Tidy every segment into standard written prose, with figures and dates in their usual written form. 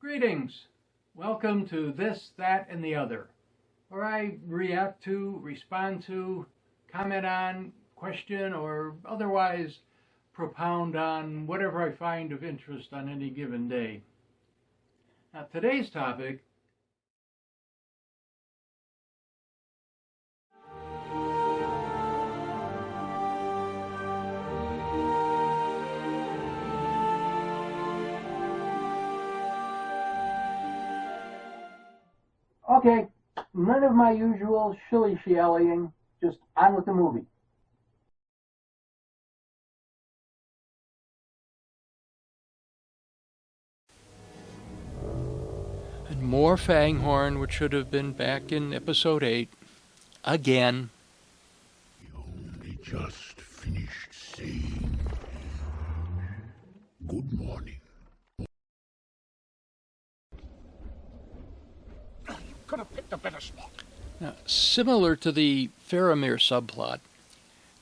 Greetings. Welcome to This, That, and the Other, where I react to, respond to, comment on, question, or otherwise propound on whatever I find of interest on any given day. Now, today's topic Okay, none of my usual shilly-shallying, just on with the movie. And more Fanghorn, which should have been back in episode 8. Again. We only just finished saying good morning. Could have picked a better spot. Now, similar to the Faramir subplot,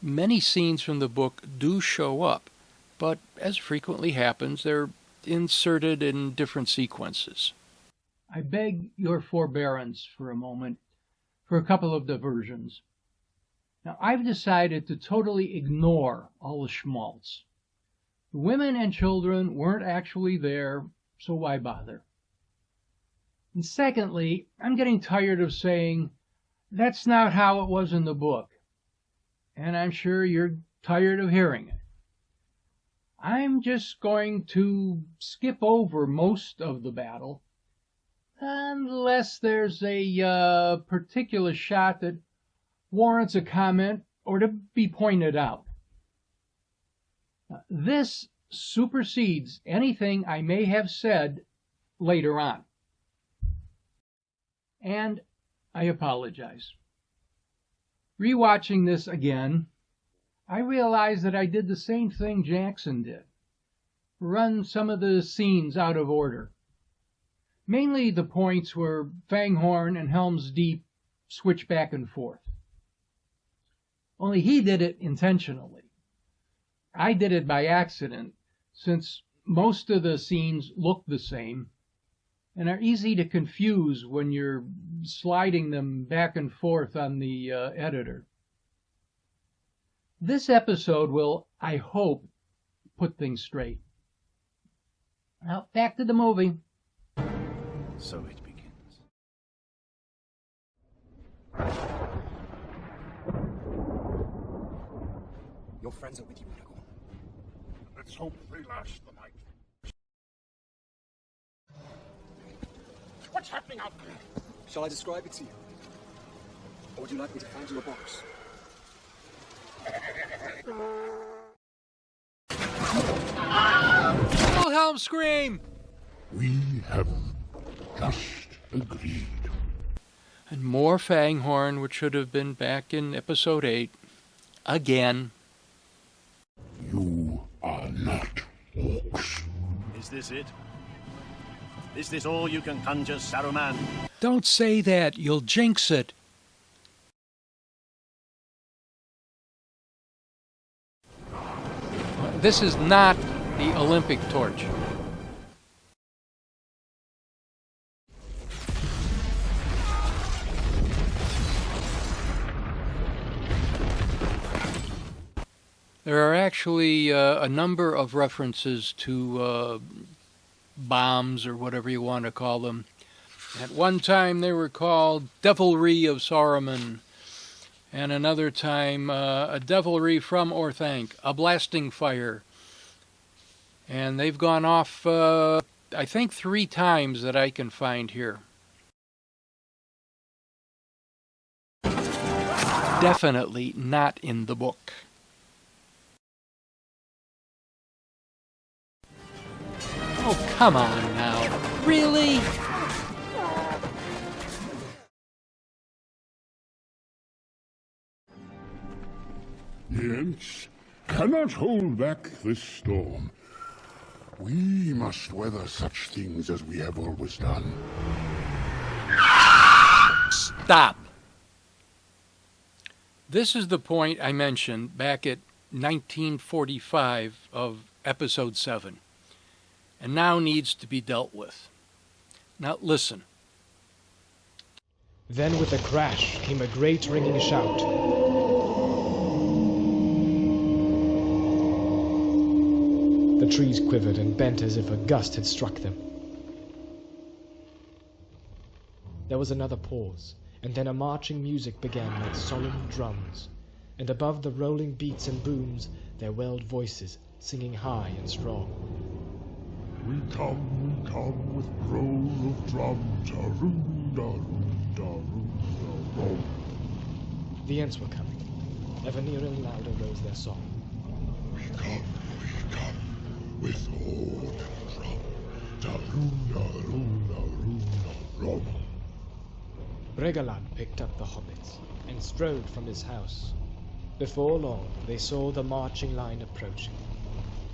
many scenes from the book do show up, but as frequently happens, they're inserted in different sequences. I beg your forbearance for a moment for a couple of diversions. Now, I've decided to totally ignore all the schmaltz. The women and children weren't actually there, so why bother? And secondly, I'm getting tired of saying, that's not how it was in the book. And I'm sure you're tired of hearing it. I'm just going to skip over most of the battle, unless there's a particular shot that warrants a comment or to be pointed out. This supersedes anything I may have said later on. And I apologize. Rewatching this again, I realized that I did the same thing Jackson did. Run some of the scenes out of order. Mainly the points where Fanghorn and Helm's Deep switch back and forth. Only he did it intentionally. I did it by accident, since most of the scenes look the same and are easy to confuse when you're sliding them back and forth on the editor. This episode will, I hope, put things straight. Now, back to the movie. So it begins. Your friends are with you, Aragorn. Let's hope they last the night. What's happening out there? Shall I describe it to you? Or would you like me to find you a box? Wilhelm scream! We have just agreed. And more Fanghorn, which should have been back in episode 8. Again. You are not orcs. Is this it? Is this all you can conjure, Saruman? Don't say that, you'll jinx it. This is not the Olympic torch. There are actually a number of references to bombs, or whatever you want to call them. At one time they were called Devilry of Saruman, and another time a Devilry from Orthanc, a blasting fire. And they've gone off, I think, 3 times that I can find here. Definitely not in the book. Oh, come on now. Really? The Ents cannot hold back this storm. We must weather such things as we have always done. Stop. This is the point I mentioned back at 1945 of episode 7, and now needs to be dealt with. Now listen. Then with a crash came a great ringing shout. The trees quivered and bent as if a gust had struck them. There was another pause, and then a marching music began like solemn drums, and above the rolling beats and booms there welled voices, singing high and strong. We come with roll of drums, roll. The Ents were coming. Ever nearer and louder rose their song. We come with all them drum. Bregalan picked up the hobbits and strode from his house. Before long they saw the marching line approaching.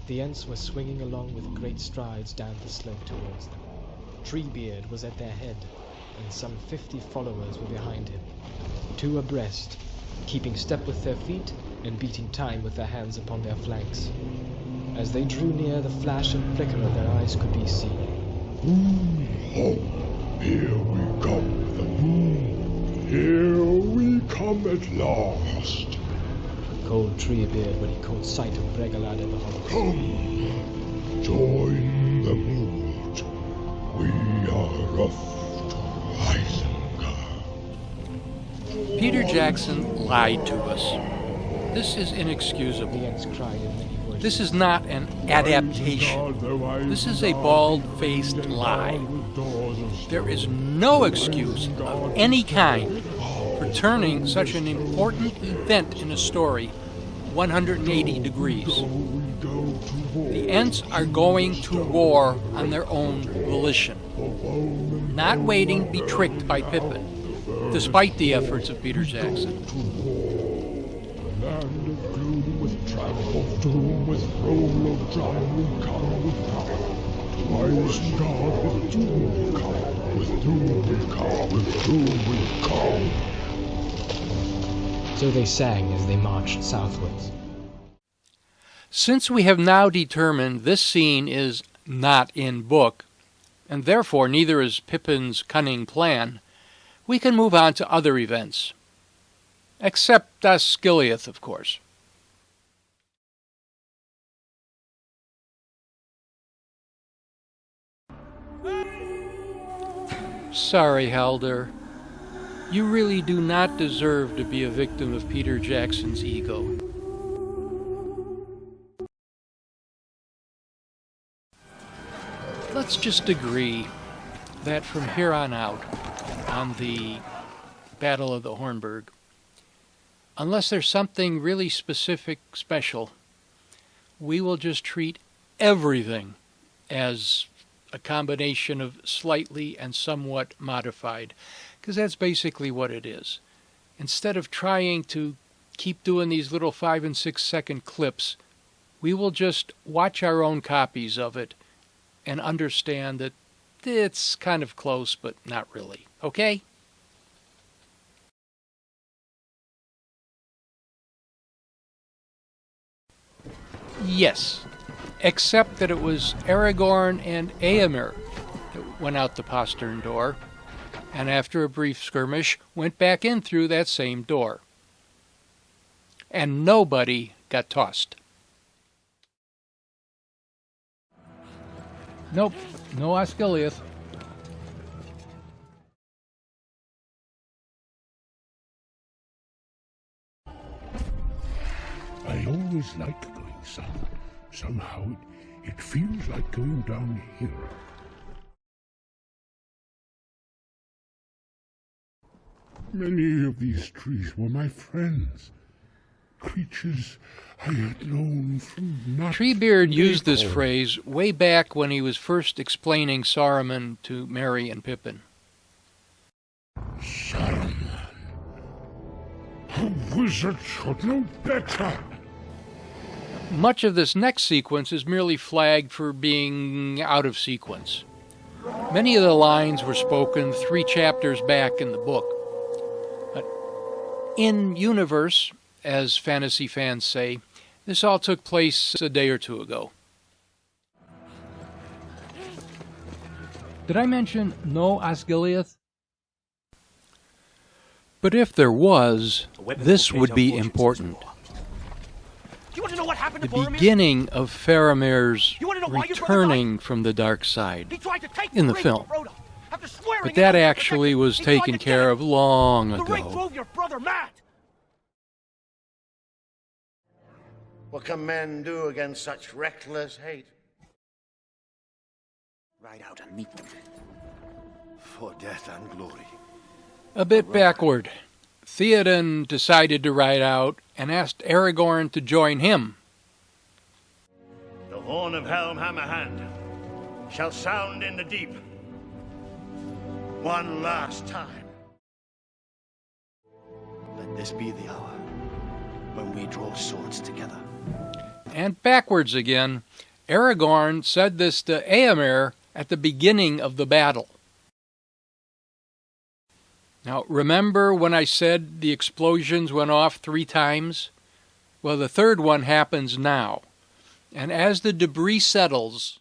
The Ents were swinging along with great strides down the slope towards them. Treebeard was at their head, and some 50 followers were behind him, 2 abreast, keeping step with their feet and beating time with their hands upon their flanks. As they drew near, the flash and flicker of their eyes could be seen. Here we come, here we come at last. Called Treebeard when he caught sight of Bregalan and the hobbits. Come, join the mood. We are off to Isengard. Peter Jackson lied to us. This is The inexcusable. Ents cried in many voices. This is not an adaptation. This is a bald-faced lie. There is no excuse of any kind for turning such an important event in a story 180 degrees. The Ents are going to war on their own volition, not waiting to be tricked by Pippin, despite the efforts of Peter Jackson. Land of gloom with tramp of doom, with roll of drum, we come with power. To Isengard with doom we come, with doom we come, with doom we come. So they sang as they marched southwards. Since we have now determined this scene is not in book, and therefore neither is Pippin's cunning plan, we can move on to other events. Except Osgiliath, of course. Sorry, Halder. You really do not deserve to be a victim of Peter Jackson's ego. Let's just agree that from here on out, on the Battle of the Hornburg, unless there's something really specific, special, we will just treat everything as a combination of slightly and somewhat modified, because that's basically what it is. Instead of trying to keep doing these little 5 and 6 second clips, we will just watch our own copies of it and understand that it's kind of close, but not really. Okay? Yes, except that it was Aragorn and Éomer that went out the postern door, and after a brief skirmish, went back in through that same door. And nobody got tossed. Nope, no Osgiliath. I always like going south. Somehow it feels like going down here. Many of these trees were my friends. Creatures I had known from not Treebeard used this before. phrase way back when he was first explaining Saruman to Merry and Pippin. Saruman. A wizard should know better. Much of this next sequence is merely flagged for being out of sequence. Many of the lines were spoken 3 chapters back in the book. But in universe, as fantasy fans say, this all took place a day or 2 ago. The Did I mention no Osgiliath? But if there was, this would be important. Do you want to know what happened The to Boromir? beginning of Faramir's You wanna know why your brother returning from the dark He side tried to take in the ring film. from Frodo. After swearing But an that oath to actually protect him, was he tried taken to get care it. of long The ring ago. drove your brother mad. What can men do against such reckless hate? Ride out and meet them. For death and glory. A bit backward. Theoden decided to ride out and asked Aragorn to join him. The horn of Helm Hammerhand shall sound in the deep. One last time. Let this be the hour when we draw swords together. And backwards again, Aragorn said this to Éomer at the beginning of the battle. Now, remember when I said the explosions went off 3 times? Well, the third one happens now. And as the debris settles,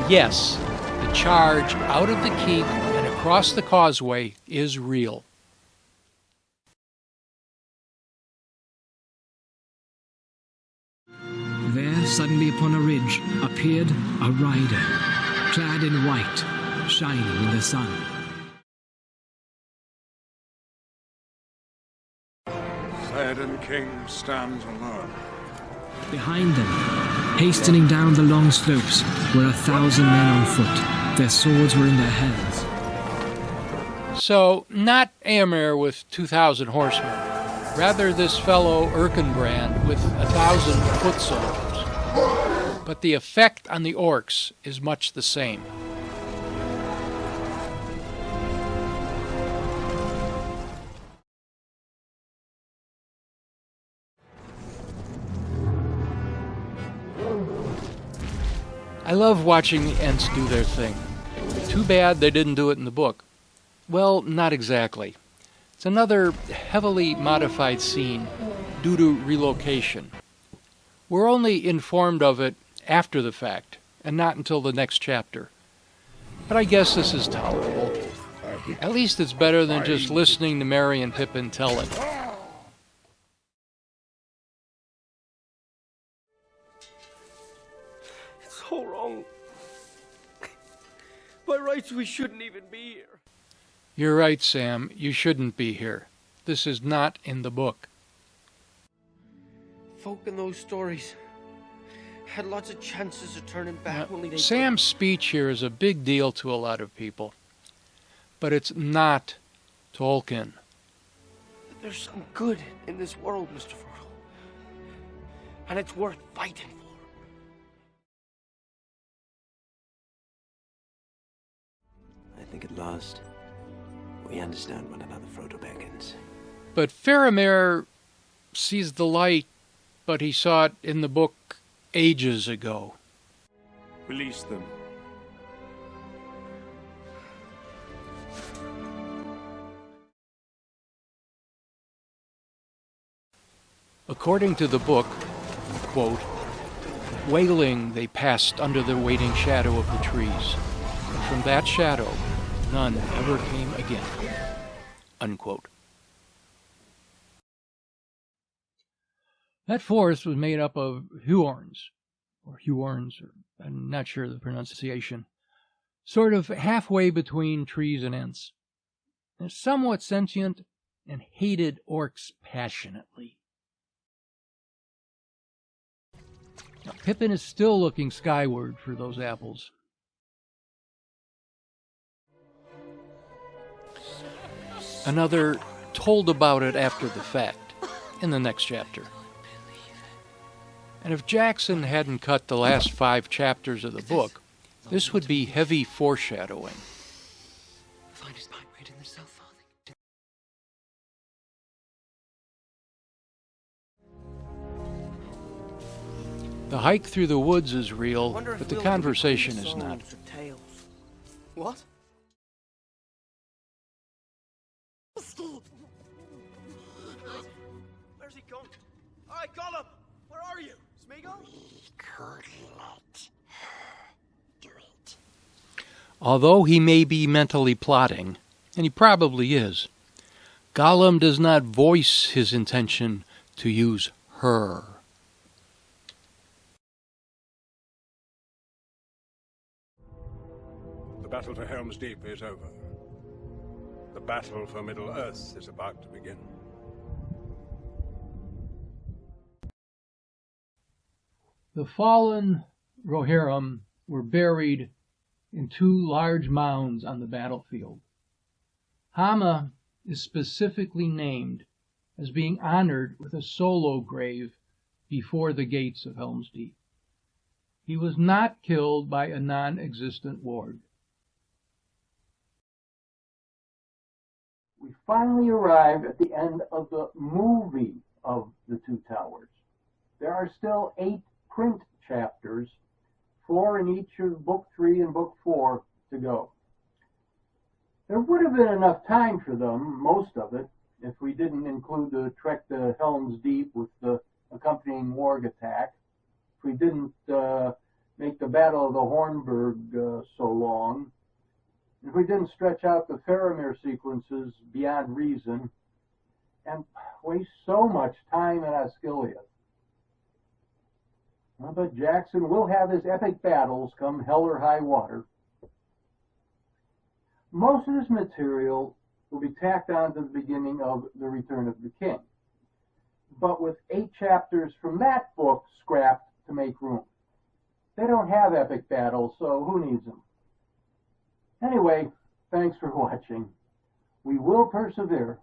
yes, the charge out of the keep and across the causeway is real. There, suddenly upon a ridge, appeared a rider, clad in white, shining in the sun. Theoden King stands alone. Behind them, hastening down the long slopes, were 1,000 men on foot. Their swords were in their hands. So, not Éomer with 2,000 horsemen. Rather this fellow Erkenbrand with 1,000 foot soldiers. But the effect on the orcs is much the same. I love watching the Ents do their thing. Too bad they didn't do it in the book. Well, not exactly. It's another heavily modified scene due to relocation. We're only informed of it after the fact, and not until the next chapter. But I guess this is tolerable. At least it's better than just listening to Merry and Pippin tell it. It's all wrong. By rights, we shouldn't even be here. You're right, Sam. You shouldn't be here. This is not in the book. Folk in those stories had lots of chances of turning back when they Sam's speech here is a big deal to a lot of people. But it's not Tolkien. There's some good in this world, Mr. Frodo. And it's worth fighting for. I think at last we understand one another, Frodo Baggins. But Faramir sees the light, but he saw it in the book ages ago. Release them. According to the book, quote, wailing they passed under the waiting shadow of the trees, and from that shadow none ever came again, unquote. That forest was made up of Huorns, or I'm not sure of the pronunciation, sort of halfway between trees and Ents. They're somewhat sentient and hated orcs passionately. Now, Pippin is still looking skyward for those apples. Another told about it after the fact in the next chapter. And if Jackson hadn't cut the last 5 chapters of the book, this would be heavy foreshadowing. Find his pipe right in the south farthing. The hike through the woods is real, but the conversation is not. What? Where's he gone? All right, Gollum, where are you? Smeagol? Although he may be mentally plotting, and he probably is, Gollum does not voice his intention to use her. The battle for Helm's Deep is over. The battle for Middle-earth is about to begin. The fallen Rohirrim were buried in 2 large mounds on the battlefield. Hama is specifically named as being honored with a solo grave before the gates of Helm's Deep. He was not killed by a non-existent ward. We finally arrived at the end of the movie of The Two Towers. There are still 8 print chapters, 4 in each of Book 3 and Book 4 to go. There would have been enough time for them, most of it, if we didn't include the trek to Helm's Deep with the accompanying warg attack, if we didn't make the Battle of the Hornburg so long, if we didn't stretch out the Faramir sequences beyond reason, and waste so much time in Osgiliath. Well, but Jackson will have his epic battles come hell or high water. Most of this material will be tacked on to the beginning of The Return of the King, but with 8 chapters from that book scrapped to make room. They don't have epic battles, so who needs them? Anyway, thanks for watching. We will persevere.